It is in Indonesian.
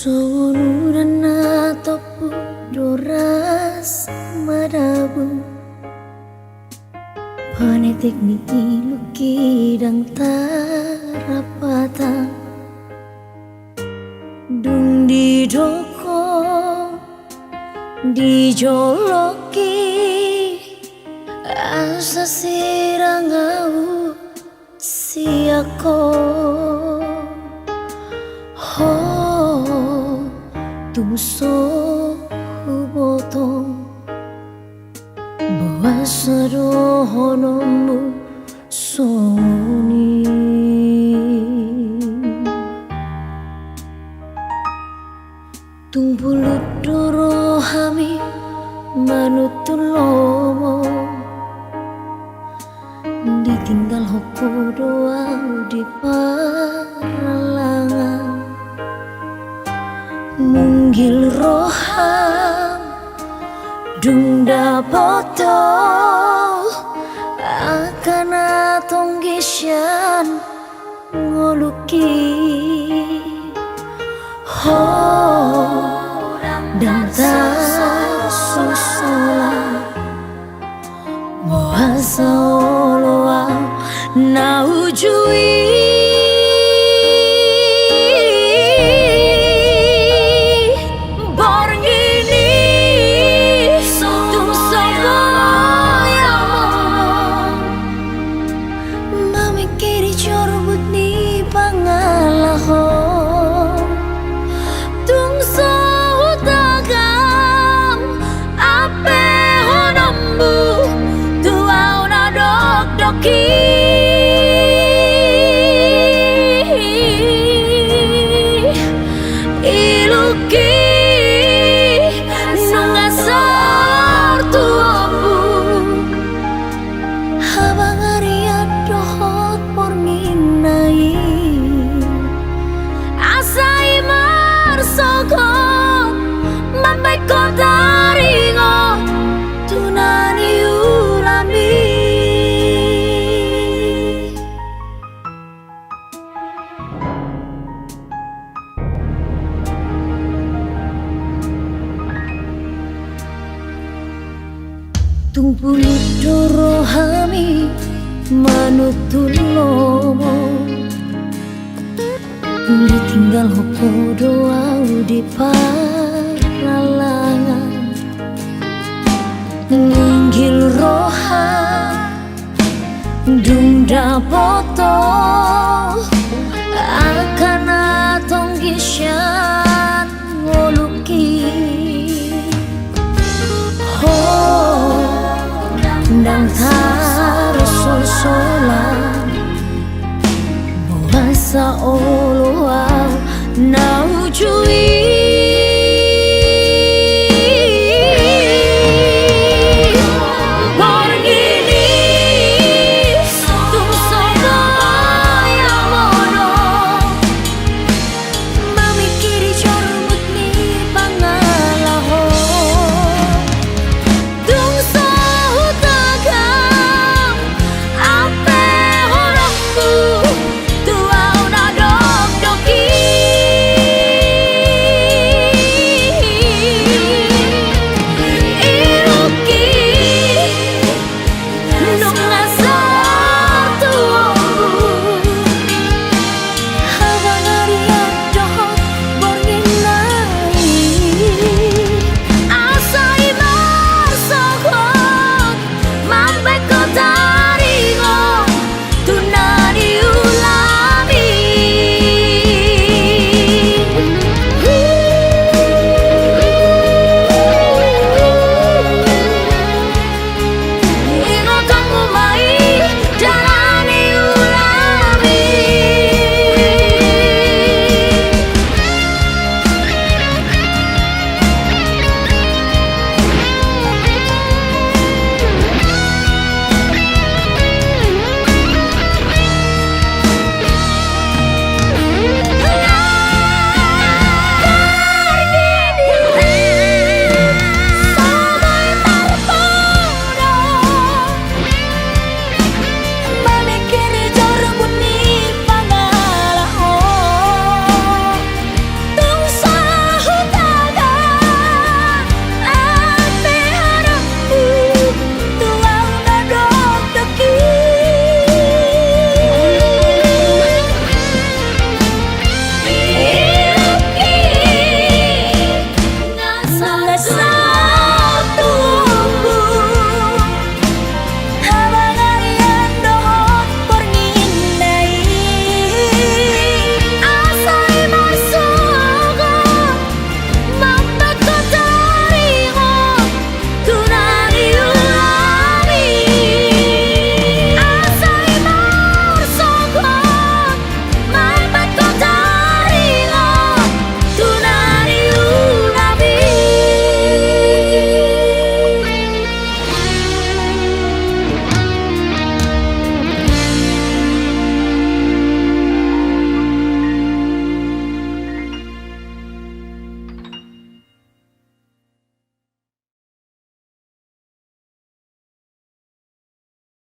Sorurana topu doras madabu panetik ni iluki dang tarapata dung di doko di joloki asa sirangau siako ho tungso huboto bahasa rohonomu soni tung bulut dorohami manutulomo ditinggal hoko doa di paralangan munggil roham dung dapoto akan atong gisyan ngoluki ho dan tasusola moasa oloa na ujui iluki nungasar tuabu habang ariat dohot pornginai asai marsokot mampai kota ringo tunani ulami tung bulut dorohami manutulomo ditinggal hoko doa di paralangan ninggil roha dung dapoto akan atong gisyan ngoluki dan taruh sosolan bahasa